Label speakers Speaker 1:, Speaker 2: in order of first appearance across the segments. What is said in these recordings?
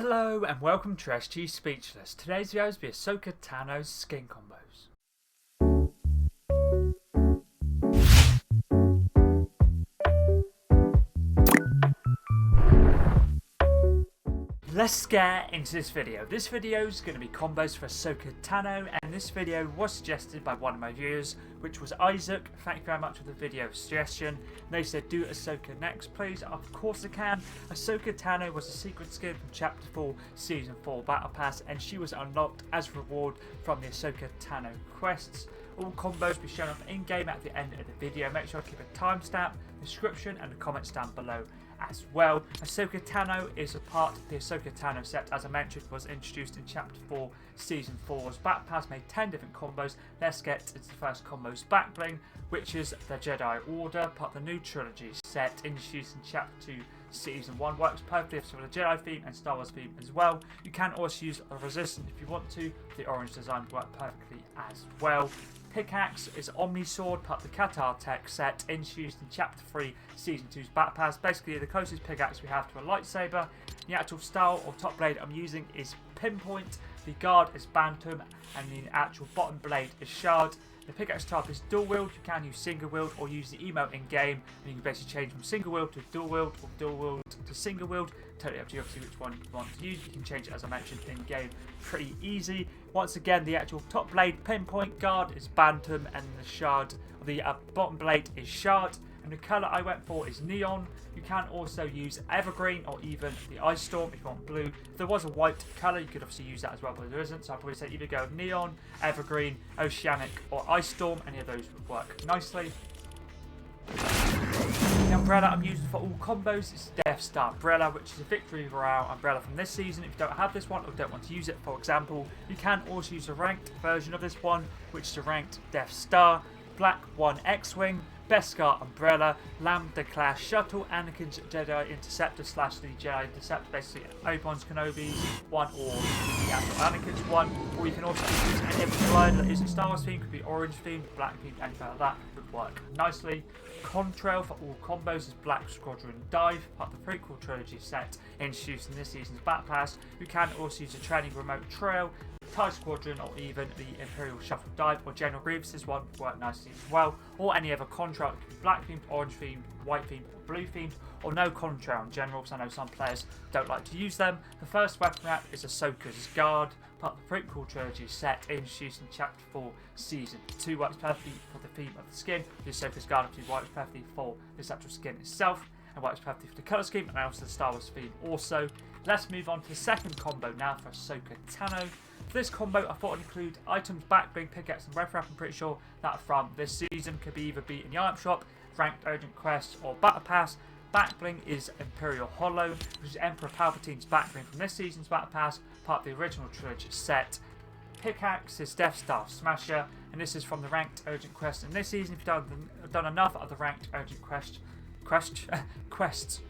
Speaker 1: Hello and welcome to SG Speechless. Today's video is the Ahsoka Tano skin combos. Let's get into this video. This video is going to be combos for Ahsoka Tano, and this video was suggested by one of my viewers, which was Isaac. Thank you very much for the video suggestion. They said, do Ahsoka next please. Of course I can. Ahsoka Tano was a secret skin from Chapter 4 Season 4 Battle Pass, and she was unlocked as a reward from the Ahsoka Tano Quests. All combos will be shown off in-game at the end of the video. Make sure to keep a timestamp, description and the comments down below as well. Ahsoka Tano is a part of the Ahsoka Tano set, as I mentioned, was introduced in Chapter 4 Season 4's Battle Pass, made 10 different combos. Let's get into the first combos. Back Bling, which is the Jedi Order, part of the new trilogy set, introduced in Chapter 2 Season 1, works perfectly for the Jedi theme and Star Wars theme as well. You can also use a Resistance if you want to. The orange design work perfectly as well. Pickaxe is Omni Sword, part of the Qatar Tech set, introduced in Chapter 3 Season 2's Battle Pass. Basically the closest pickaxe we have to a lightsaber. The actual style or top blade I'm using is Pinpoint, the guard is Bantam, and the actual bottom blade is Shard. The pickaxe type is dual wield. You can use single wield or use the emote in game, and you can basically change from single wield to dual wield or dual wield to single wield. Totally up to you, obviously, which one you want to use. You can change it, as I mentioned, in game. Pretty easy. Once again, the actual top blade Pinpoint, guard is Bantam, and the shard, or the bottom blade is Shard. And the colour I went for is Neon. You can also use Evergreen or even the Ice Storm if you want blue. If there was a white colour, you could obviously use that as well, but there isn't. So I'd probably say either go Neon, Evergreen, Oceanic or Ice Storm. Any of those would work nicely. The umbrella I'm using for all combos is Death Star umbrella, which is a Victory Royale umbrella from this season. If you don't have this one or don't want to use it, for example, you can also use a ranked version of this one, which is a ranked Death Star. Black 1 X-Wing, Beskar umbrella, Lambda class shuttle, Anakin's Jedi Interceptor / the Jedi Interceptor, basically Obi-Wan's Kenobi's one or the actual Anakin's one. Or you can also use any of the glider that isn't Star Wars themed, could be orange themed, black themed, anything like that would work nicely. Contrail for all combos is Black Squadron Dive, part of the prequel trilogy set introduced in this season's Battle Pass. You can also use a training remote trail, TIE Squadron, or even the Imperial Shuttle Dive or General Grievous's one would work nicely as well. Or any other contrail, it could be black themed, orange themed, white themed, or blue themed, or no contrail in general, because I know some players don't like to use them. The first weapon wrap is Ahsoka's Guard, part of the prequel trilogy set introduced in Chapter 4 Season 2, works perfectly for the theme of the skin. The Ahsoka's Guard obviously works perfectly for this actual skin itself, and works perfectly for the colour scheme and also the Star Wars theme also. Let's move on to the second combo now for Ahsoka Tano. For this combo, I thought I'd include items Back Bling, Pickaxe and Weapon Wrap. I'm pretty sure that from this season could be either beat in the item shop, ranked urgent quests or Battle Pass. Back Bling is Imperial Hollow, which is Emperor Palpatine's Back Bling from this season's Battle Pass, part of the original trilogy set. Pickaxe is Death Star Smasher, and this is from the ranked urgent quest in this season. If you've done enough of the ranked urgent quests,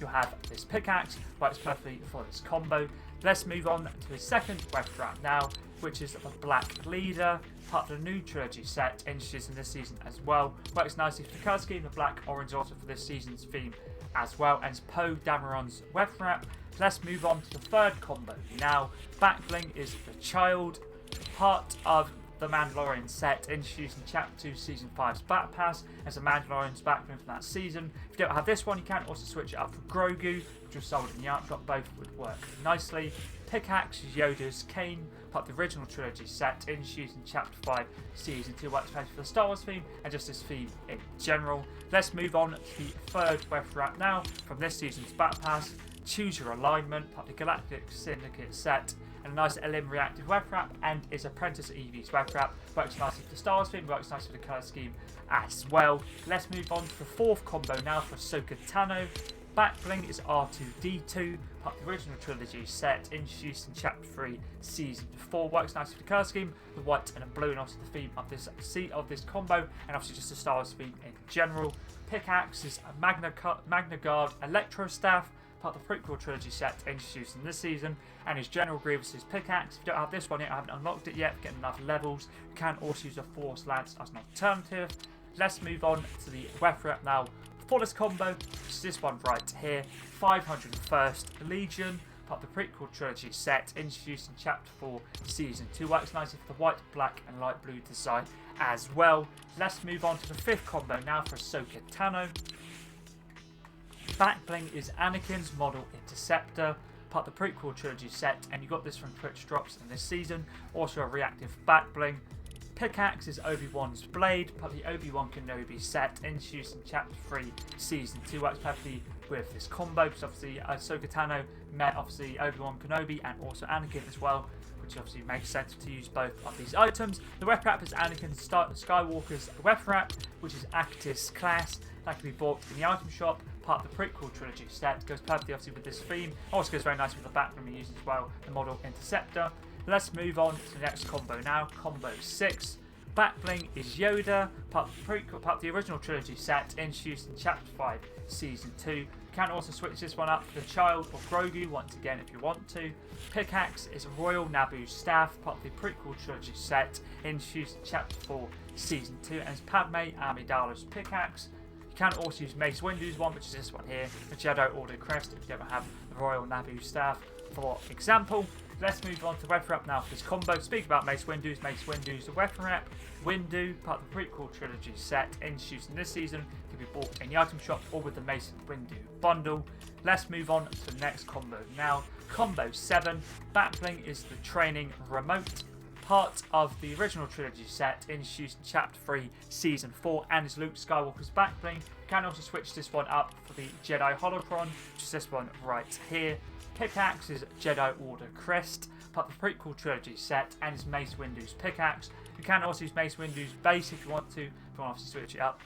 Speaker 1: you'll have this pickaxe, works perfectly for this combo. Let's move on to the second weapon wrap now, which is the Black Leader, part of the new trilogy set introduced in this season as well. Works nicely for the colour scheme, the black orange also for this season's theme as well, and it's Poe Dameron's weapon wrap. Let's move on to the third combo now. Back Bling is the Child, part of the Mandalorian set introduced in Chapter 2 Season 5's Battle Pass as a Mandalorian's Back Bling from that season. If you don't have this one, you can also switch it up for Grogu, which was sold in the art shop. Both would work nicely. Pickaxe is Yoda's Cane, part of the original trilogy set introduced in Chapter 5 Season 2, works perfectly for the Star Wars theme and just this theme in general. Let's move on to the third weapon wrap now from this season's Battle Pass. Choose Your Alignment, part of the Galactic Syndicate set, and a nice Elim reactive weapon wrap, and is Apprentice EV's weapon wrap. Works nicely for the Star Wars theme, works nicely for the colour scheme as well. Let's move on to the fourth combo now for Ahsoka Tano. Back Bling is R2-D2, part of the original trilogy set introduced in Chapter 3 Season 4. Works nicely for the colour scheme, the white and the blue, and also the theme of this combo, and obviously just the Star Wars theme in general. Pickaxe is a Magna Guard Electro Staff, part of the prequel trilogy set introduced in this season, and is General Grievous's Pickaxe. If you don't have this one yet, I haven't unlocked it yet, getting enough levels, you can also use a Force Lance as an alternative. Let's move on to the weapon wrap now for this combo, which is this one right here, 501st Legion, part of the prequel trilogy set, introduced in Chapter 4, Season 2. Works nicely for the white, black and light blue design as well. Let's move on to the 5th combo now for Ahsoka Tano. Back Bling is Anakin's model interceptor, part of the prequel trilogy set, and you got this from Twitch drops in this season. Also a reactive Back Bling. Pickaxe is Obi-Wan's blade, part of the Obi-Wan Kenobi set, introduced in Chapter 3, Season 2. Works perfectly with this combo, because obviously Ahsoka Tano met obviously Obi-Wan Kenobi and also Anakin as well, which obviously makes sense to use both of these items. The weapon wrap is Anakin Skywalker's weapon wrap, which is Actis class. That can be bought in the item shop, part of the prequel trilogy set. Goes perfectly obviously with this theme. Also goes very nice with the Back Bling we use as well, the model interceptor. Let's move on to the next combo now. Combo 6. Back Bling is Yoda, part of the original trilogy set, introduced in Chapter 5, Season 2. You can also switch this one up for the child or Grogu once again if you want to. Pickaxe is Royal Naboo's staff, part of the prequel trilogy set, introduced in Chapter 4, Season 2, and is Padme Amidala's pickaxe. You can also use Mace Windu's one, which is this one here, the Jedi Order crest, if you don't have the Royal Naboo staff, for example. Let's move on to the weapon wrap now for this combo. Speak about Mace Windu's the weapon wrap. Windu, part of the prequel trilogy set, introduced in this season, can be bought in the item shop or with the Mace Windu bundle. Let's move on to the next combo now. Combo 7. Back Bling is the training remote, part of the original trilogy set, introduced in Chapter 3, Season 4, and is Luke Skywalker's Back Bling. You can also switch this one up for the Jedi Holocron, which is this one right here. Pickaxe is Jedi Order crest, part of the prequel trilogy set, and is Mace Windu's pickaxe. You can also use Mace Windu's base if you want to. If you want to switch it up,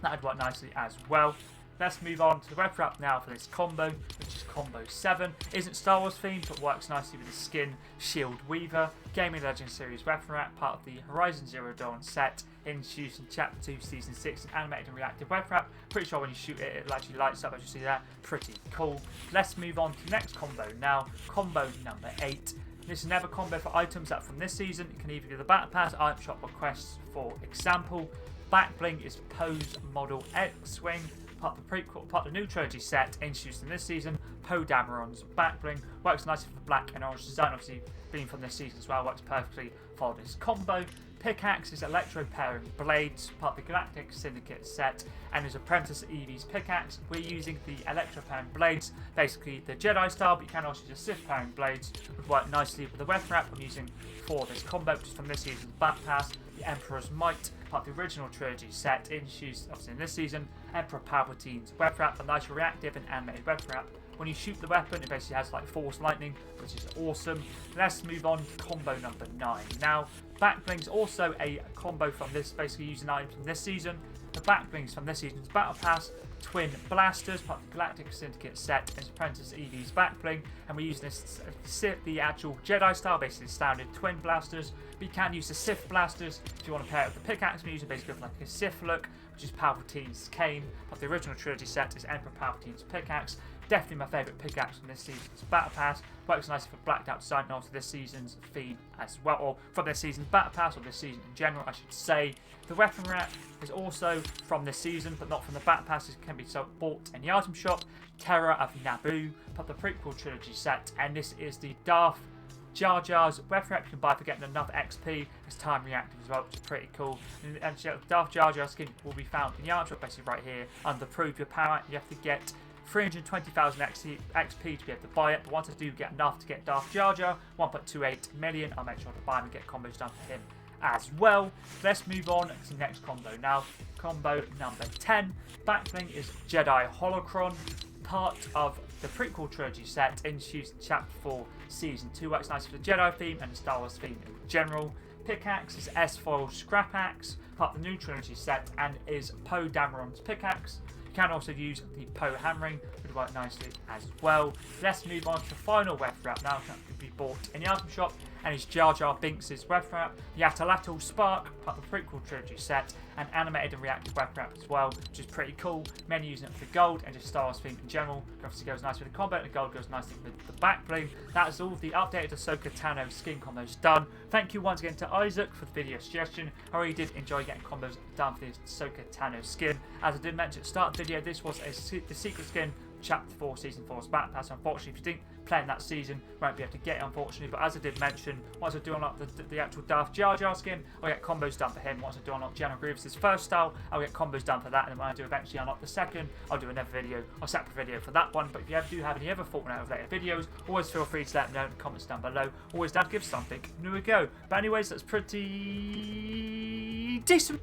Speaker 1: that would work nicely as well. Let's move on to the weapon wrap now for this combo, which is combo 7. Isn't Star Wars themed, but works nicely with the skin Shield Weaver. Gaming Legends series weapon wrap, part of the Horizon Zero Dawn set, introduced in Chapter 2, Season 6, an animated and reactive weapon wrap. Pretty sure when you shoot it, it actually lights up as you see that. Pretty cool. Let's move on to the next combo now. Combo number 8. This is another combo for items that from this season. It can either be the Battle Pass, item shop, or quests. For example, Back Bling is Poe's model X-Wing, part of the new trilogy set, introduced in this season. Poe Dameron's Back Bling works nicely for the black and orange design, obviously being from this season as well, works perfectly for this combo. Pickaxe is Electro Pairing Blades, part of the Galactic Syndicate set, and is Apprentice Evie's pickaxe. We're using the Electro Pairing Blades, basically the Jedi style, but you can also use the Sith Pairing Blades, would work nicely with the weapon wrap I'm using for this combo, which is from this season's Battle Pass. The Emperor's Might, part of the original trilogy set, introduced obviously in this season. Emperor Palpatine's weapon wrap, a nice reactive and animated weapon wrap. When you shoot the weapon, it basically has like Force Lightning, which is awesome. Let's move on to combo number 9. Now, Back Bling's also a combo from this, basically using items from this season. The Back Blings from this season's Battle Pass, Twin Blasters, part of the Galactic Syndicate set, and Apprentice Evie's Back Bling. And we're using this, the actual Jedi style, basically standard Twin Blasters. But you can use the Sith Blasters if you want to pair it with the pickaxe. We're using basically like a Sith look, which is Palpatine's cane. But the original trilogy set is Emperor Palpatine's pickaxe. Definitely my favourite pickaxe from this season's Battle Pass. Works nicely for blacked out design and also this season's theme as well. Or from this season's Battle Pass, or this season in general, I should say. The weapon wrap is also from this season, but not from the Battle Pass. It can be bought in the item shop. Terror of Naboo, part of the prequel trilogy set. And this is the Darth Jar Jar's weapon wrap you can buy for getting enough XP. It's time reactive as well, which is pretty cool. And Darth Jar Jar skin will be found in the item shop, basically right here under Prove Your Power. You have to get 320,000 XP to be able to buy it, but once I do get enough to get Darth Jar Jar, 1.28 million, I'll make sure to buy him and get combos done for him as well. Let's move on to the next combo now. Combo number 10. Back Bling is Jedi Holocron, part of the prequel trilogy set, introduced in Chapter 4, Season 2. Works nicely for the Jedi theme and the Star Wars theme in general. Pickaxe is S-Foil Scrap Axe, part of the new trilogy set, and is Poe Dameron's pickaxe. You can also use the Poe Hammering, would work nicely as well. Let's move on to the final weapon wrap now, that can be bought in the item shop, and it's Jar Jar Binks' weapon wrap, the Atalatal Spark, part of the prequel trilogy set, and animated and reactive weapon wrap as well, which is pretty cool. Many using it for the gold and just Star Wars theme in general. It obviously goes nicely with the combat, and the gold goes nicely with the Back Bling. That is all of the updated Ahsoka Tano skin combos done. Thank you once again to Isaac for the video suggestion. I really did enjoy getting combos done for the Ahsoka Tano skin. As I did mention at the start of the video, this was the secret skin, Chapter 4, Season 4's Battle Pass. Unfortunately, if you didn't playing that season, won't be able to get it unfortunately. But as I did mention, once I do unlock the actual Darth Jar Jar skin, I'll get combos done for him. Once I do unlock General Grievous' first style, I'll get combos done for that. And then when I do eventually unlock the second, I'll do another video, a separate video for that one. But if you do have any other Fortnite related videos, always feel free to let me know in the comments down below. Always down to give something new a go. But anyways, that's pretty decent.